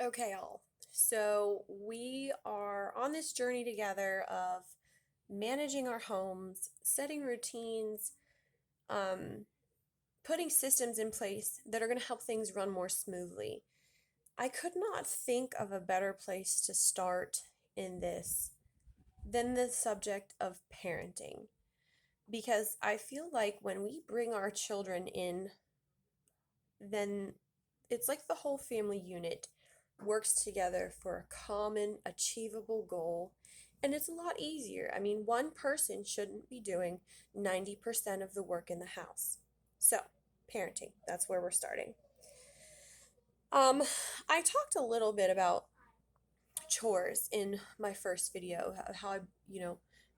Okay, all. So we are on this journey together of managing our homes, setting routines, um, putting systems in place that are going to help things run more smoothly. I could not think of a better place to start in this than the subject of parenting. Because I feel like when we bring our children in, then it's like the whole family unit works together for a common achievable goal, and it's a lot easier. I mean, one person shouldn't be doing 90% of the work in the house. So, parenting, that's where we're starting. Um, I talked a little bit about chores in my first video of how I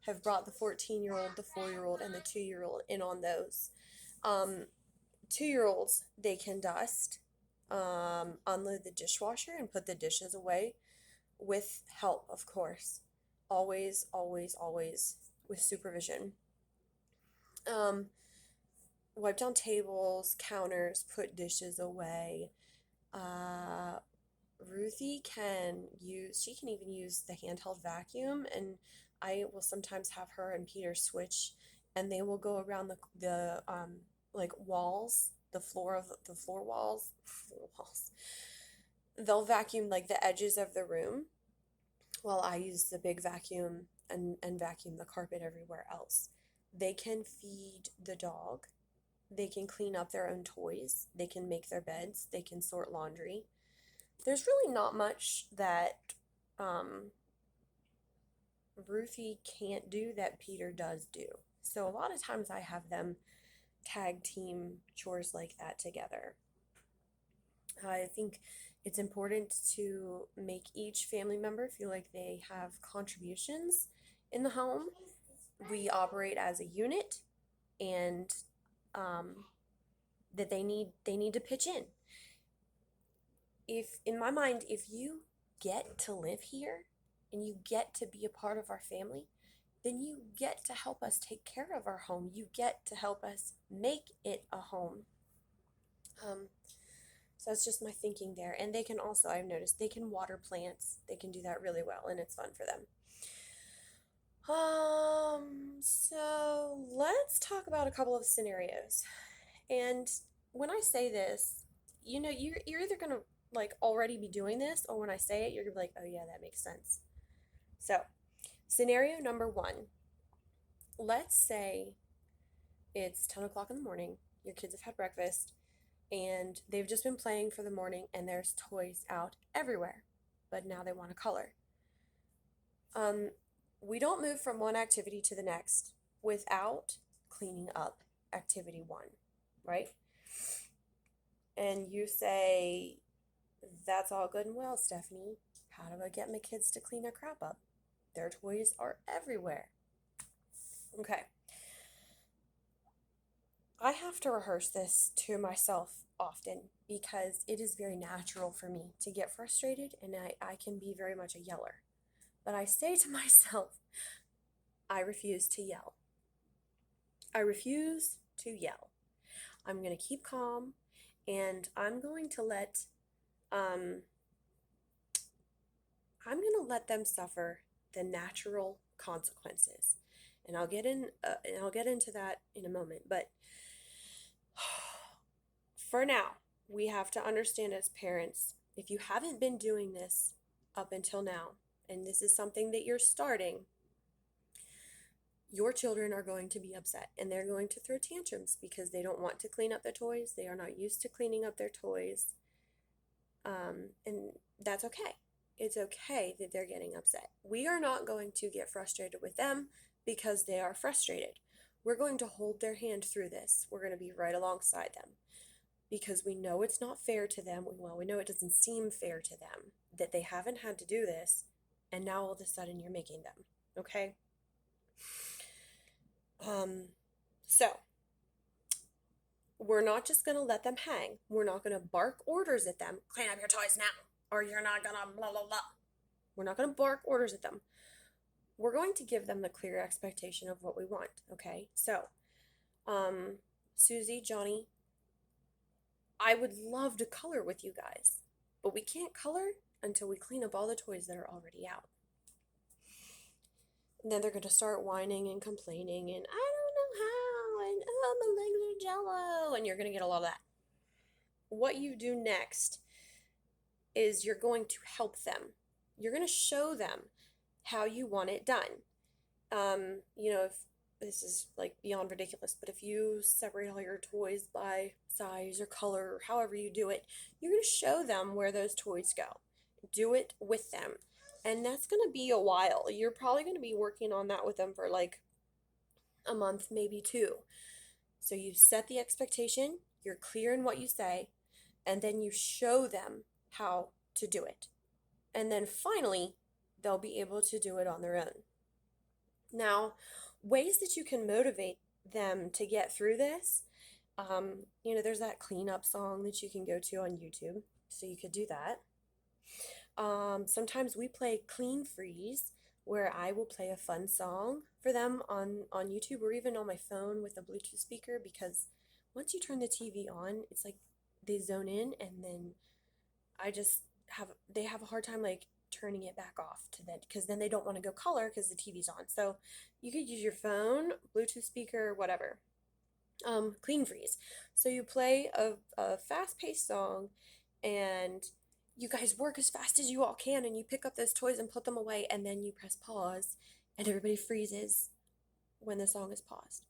have brought the 14-year-old, the 4-year-old, and the 2-year-old in on those. Um, 2-year-olds, they can dust, unload the dishwasher and put the dishes away with help, of course. Always, always, always with supervision. Um, Wipe down tables, counters, put dishes away. Uh, she can even use the handheld vacuum, and I will sometimes have her and Peter switch, and they will go around the like walls, the floor walls. They'll vacuum like the edges of the room while I use the big vacuum and vacuum the carpet everywhere else. They can feed the dog. They can clean up their own toys. They can make their beds. They can sort laundry. There's really not much that um, Ruthie can't do that Peter does do. So a lot of times I have them tag team chores like that together. I think it's important to make each family member feel like they have contributions in the home. We operate as a unit, and um, that they need to pitch in. If in my mind, if you get to live here and you get to be a part of our family, then you get to help us take care of our home. You get to help us make it a home. Um, so that's just my thinking there. And they can also, I've noticed, they can water plants. They can do that really well, and it's fun for them. So let's talk about a couple of scenarios. And when I say this, you're either gonna like already be doing this, or when I say it, you're gonna be like, oh yeah, that makes sense. So, scenario number one, let's say it's 10 o'clock in the morning, your kids have had breakfast, and they've just been playing for the morning, and there's toys out everywhere, but now they want to color. Um, we don't move from one activity to the next without cleaning up activity one, right? And you say, that's all good and well, Stephanie. How do I get my kids to clean their crap up? Their toys are everywhere. Okay. I have to rehearse this to myself often because it is very natural for me to get frustrated, and I can be very much a yeller. But I say to myself, I refuse to yell. I refuse to yell. I'm going to keep calm, and um I'm going to let them suffer the natural consequences. And I'll get into that in a moment, but for now, we have to understand as parents, if you haven't been doing this up until now, and this is something that you're starting, your children are going to be upset and they're going to throw tantrums because they don't want to clean up their toys. They are not used to cleaning up their toys. And that's okay. It's okay that they're getting upset. We are not going to get frustrated with them because they are frustrated. We're going to hold their hand through this. We're going to be right alongside them because we know it's not fair to them. Well, we know it doesn't seem fair to them that they haven't had to do this, and now all of a sudden you're making them. Okay? Um, so we're not just going to let them hang. We're not going to bark orders at them. Clean up your toys now, or you're not going to blah, blah, blah. We're not going to bark orders at them. We're going to give them the clear expectation of what we want. Okay? So, Susie, Johnny, I would love to color with you guys. But we can't color until we clean up all the toys that are already out. And then they're going to start whining and complaining and I don't know how and oh, my legs are jello, and you're going to get a lot of that. What you do next is you're going to help them. You're going to show them how you want it done. If this is like beyond ridiculous, but if you separate all your toys by size or color or however you do it, you're going to show them where those toys go. Do it with them. And that's going to be a while. You're probably going to be working on that with them for like a month, maybe two. So you set the expectation, you're clear in what you say, and then you show them how to do it. And then finally, they'll be able to do it on their own. Now, ways that you can motivate them to get through this, there's that cleanup song that you can go to on YouTube, so you could do that. Sometimes we play Clean Freeze, where I will play a fun song for them on YouTube or even on my phone with a Bluetooth speaker, because once you turn the TV on, it's like they zone in, and then they have a hard time like turning it back off to that, because then they don't want to go color because the TV's on. So you could use your phone, Bluetooth speaker, whatever. Clean Freeze. So you play a fast-paced song, and you guys work as fast as you all can, and you pick up those toys and put them away, and then you press pause, and everybody freezes when the song is paused.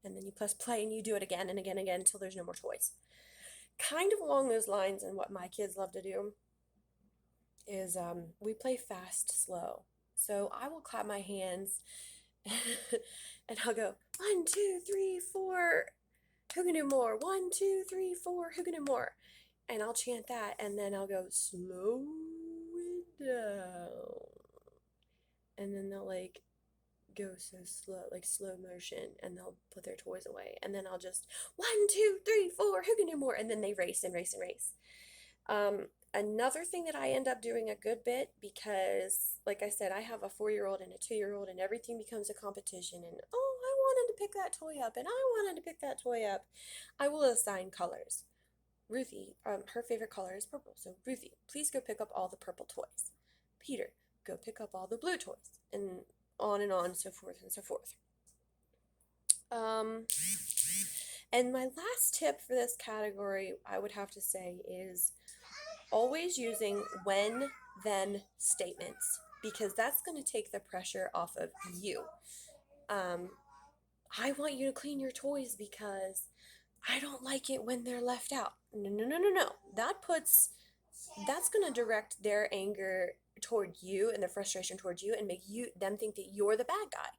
And then you press play, and you do it again and again and again until there's no more toys. Kind of along those lines, and what my kids love to do is we play fast, slow. So I will clap my hands and I'll go 1, 2, 3, 4. Who can do more? 1, 2, 3, 4. Who can do more? And I'll chant that, and then I'll go slow it down, and then they'll like go so slow, like slow motion, and they'll put their toys away, and then I'll just 1, 2, 3, 4. Who can do more? And then they race and race and race. Another thing that I end up doing a good bit, because like I said, I have a 4-year-old and a 2-year-old, and everything becomes a competition, and oh, I wanted to pick that toy up, and I wanted to pick that toy up. I will assign colors. Ruthie, her favorite color is purple, so Ruthie, please go pick up all the purple toys. Peter, go pick up all the blue toys, and on, so forth and so forth. And my last tip for this category, I would have to say, is always using when, then statements, because that's going to take the pressure off of you. I want you to clean your toys because I don't like it when they're left out. No. That's going to direct their anger toward you and the frustration toward you and make them think that you're the bad guy.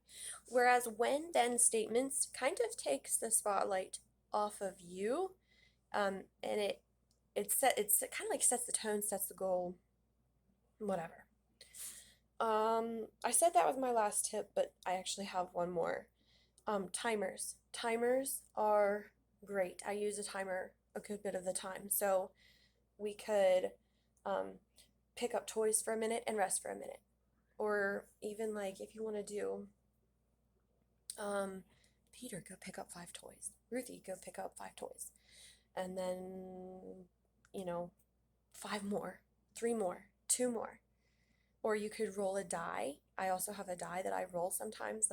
Whereas when then statements kind of takes the spotlight off of you, and it's kind of like sets the tone, sets the goal, whatever. I said that was my last tip, but I actually have one more. Timers. Timers are great. I use a timer a good bit of the time. So we could pick up toys for a minute and rest for a minute. Or even like if you want to do, Peter, go pick up 5 toys. Ruthie, go pick up 5 toys. And then, 5 more, 3 more, 2 more. Or you could roll a die. I also have a die that I roll sometimes,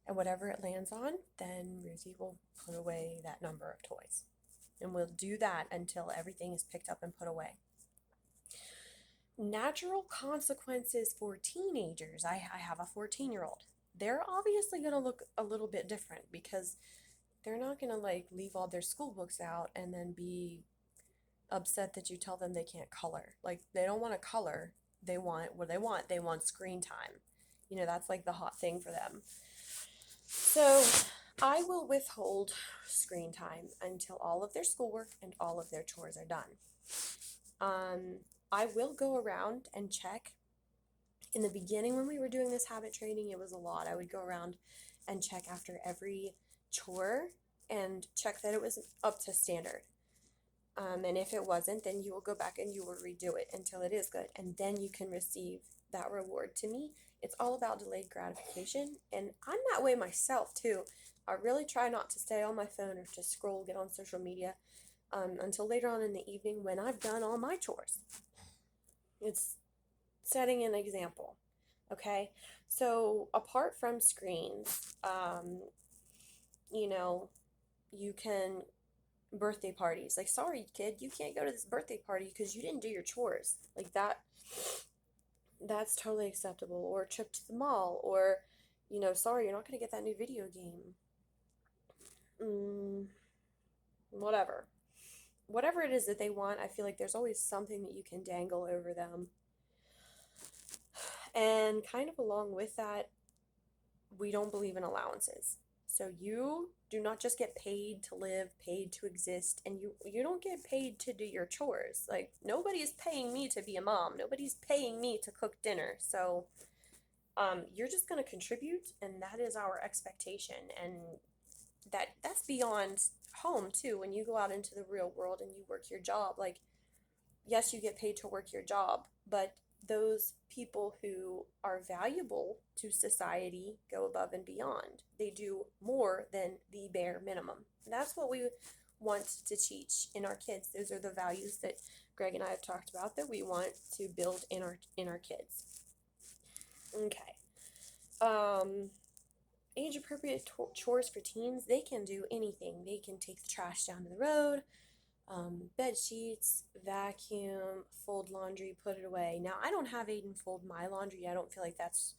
and whatever it lands on, then Ruthie will put away that number of toys. And we'll do that until everything is picked up and put away. Natural consequences for teenagers. I have a 14-year-old. They're obviously going to look a little bit different, because they're not going to leave all their school books out and then be upset that you tell them they can't color. They don't want to color. They want what they want. They want screen time. That's like the hot thing for them. So I will withhold screen time until all of their schoolwork and all of their chores are done. I will go around and check. In the beginning, when we were doing this habit training, it was a lot. I would go around and check after every chore and check that it was up to standard. And if it wasn't, then you will go back and you will redo it until it is good. And then you can receive that reward. To me, it's all about delayed gratification. And I'm that way myself, too. I really try not to stay on my phone or to get on social media until later on in the evening when I've done all my chores. It's setting an example. Okay? So apart from screens, you know, you can birthday parties. Like, sorry, kid, you can't go to this birthday party because you didn't do your chores. Like that's totally acceptable. Or a trip to the mall, or, sorry, you're not going to get that new video game. Mm, whatever. Whatever it is that they want, I feel like there's always something that you can dangle over them. And kind of along with that, we don't believe in allowances. So you do not just get paid to live, paid to exist, and you don't get paid to do your chores. Like, nobody's paying me to be a mom. Nobody's paying me to cook dinner. So you're just going to contribute, and that is our expectation. And that's beyond home too. When you go out into the real world and you work your job, like, yes, you get paid to work your job, but those people who are valuable to society go above and beyond. They do more than the bare minimum. And that's what we want to teach in our kids. Those are the values that Greg and I have talked about that we want to build in our kids. Okay. Age appropriate chores for teens. They can do anything. They can take the trash down to the road, bed sheets, vacuum, fold laundry, put it away. Now, I don't have Aiden fold my laundry. I don't feel like that's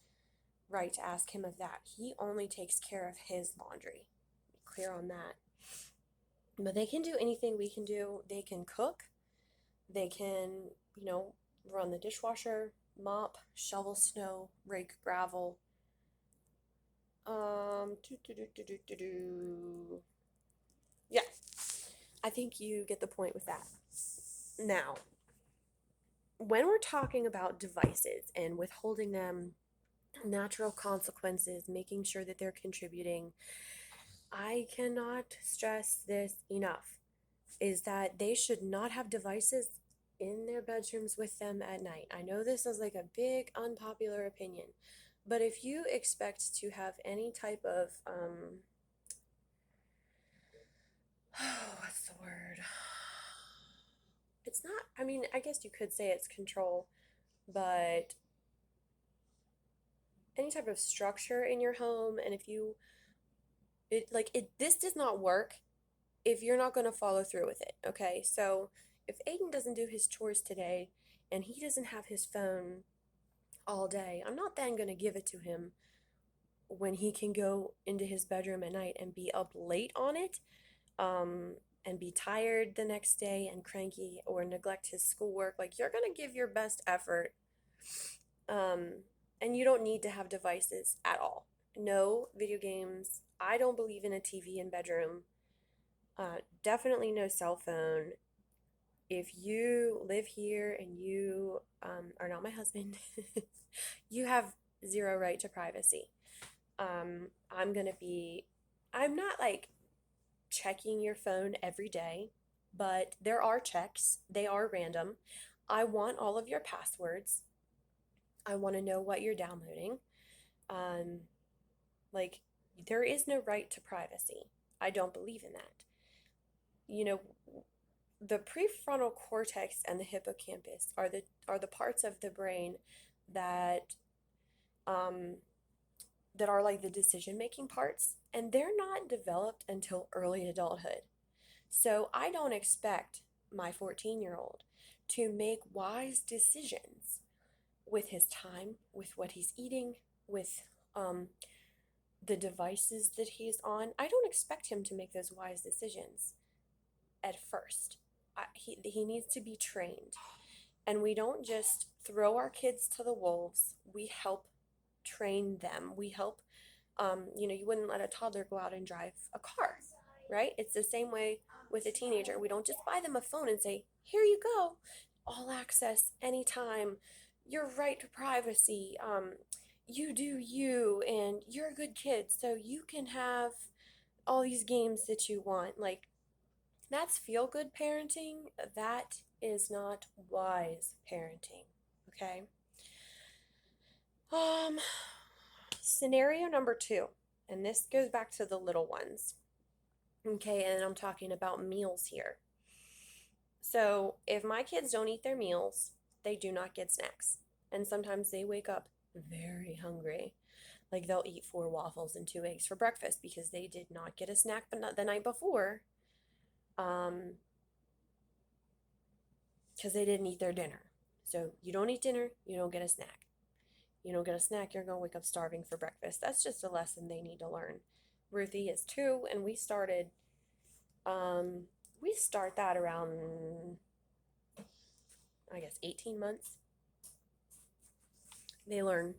right to ask him of that. He only takes care of his laundry. Clear on that. But they can do anything we can do. They can cook. They can, run the dishwasher, mop, shovel snow, rake gravel. Yeah, I think you get the point with that. Now, when we're talking about devices and withholding them natural consequences, making sure that they're contributing, I cannot stress this enough, is that they should not have devices in their bedrooms with them at night. I know this is like a big unpopular opinion, but if you expect to have any type of what's the word? It's not, I mean, I guess you could say it's control, but any type of structure in your home, and if you this does not work if you're not going to follow through with it. Okay, so if Aiden doesn't do his chores today and he doesn't have his phone all day, I'm not then going to give it to him when he can go into his bedroom at night and be up late on it, and be tired the next day and cranky, or neglect his schoolwork. Like, you're going to give your best effort, and you don't need to have devices at all. No video games. I don't believe in a TV in bedroom. Definitely no cell phone. If you live here and you are not my husband, you have zero right to privacy. I'm going to be, I'm not like checking your phone every day, but there are checks. They are random. I want all of your passwords. I want to know what you're downloading. Um, like, there is no right to privacy. I don't believe in that. You know, the prefrontal cortex and the hippocampus are the parts of the brain that um, that are like the decision making parts, and they're not developed until early adulthood. So I don't expect my 14-year-old to make wise decisions with his time, with what he's eating, with um, the devices that he's on. I don't expect him to make those wise decisions at first. He needs to be trained. And we don't just throw our kids to the wolves. We help train them. We help, you wouldn't let a toddler go out and drive a car, right? It's the same way with a teenager. We don't just buy them a phone and say, here you go, all access, anytime, your right to privacy. You do you, and you're a good kid, so you can have all these games that you want. Like, that's feel good parenting. That is not wise parenting. Okay. Um, Scenario number two, and this goes back to the little ones. Okay, and I'm talking about meals here. So if my kids don't eat their meals, they do not get snacks. And sometimes they wake up very hungry. Like they'll eat 4 waffles and 2 eggs for breakfast because they did not get a snack the night before, um, because they didn't eat their dinner. So you don't eat dinner, you don't get a snack. You don't get a snack, you're going to wake up starving for breakfast. That's just a lesson they need to learn. Ruthie is 2, and we start that around, I guess, 18 months. They learn.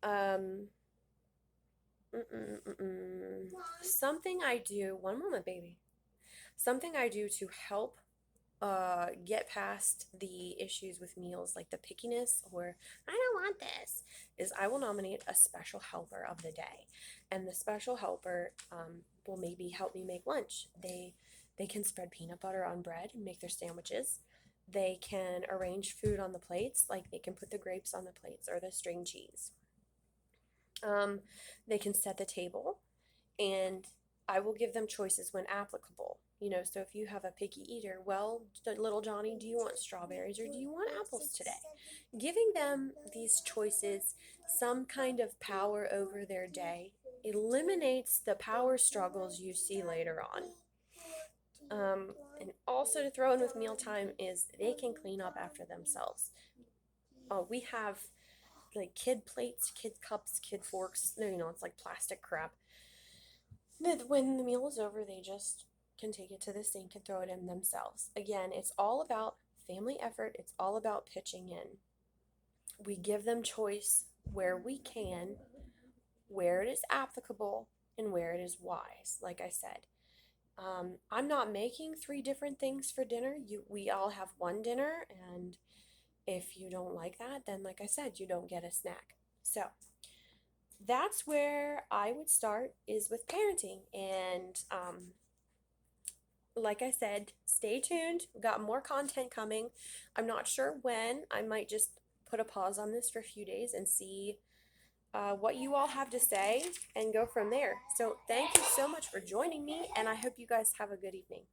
Um, Something I do, one moment, baby. Something I do to help get past the issues with meals, like the pickiness or I don't want this, is I will nominate a special helper of the day, and the special helper will maybe help me make lunch. They can spread peanut butter on bread and make their sandwiches. They can arrange food on the plates, like they can put the grapes on the plates or the string cheese. Um, they can set the table, and I will give them choices when applicable. So if you have a picky eater, well, little Johnny, do you want strawberries or do you want apples today? Giving them these choices, some kind of power over their day, eliminates the power struggles you see later on. And also to throw in with mealtime is they can clean up after themselves. We have like kid plates, kid cups, kid forks. No, it's like plastic crap. When the meal is over, they just can take it to the sink and throw it in themselves. Again, it's all about family effort. It's all about pitching in. We give them choice where we can, where it is applicable, and where it is wise. Like I said, I'm not making 3 different things for dinner. We all have one dinner, and if you don't like that, then like I said, you don't get a snack. So that's where I would start, is with parenting. And like I said, stay tuned. We've got more content coming. I'm not sure when. I might just put a pause on this for a few days and see what you all have to say and go from there. So thank you so much for joining me, and I hope you guys have a good evening.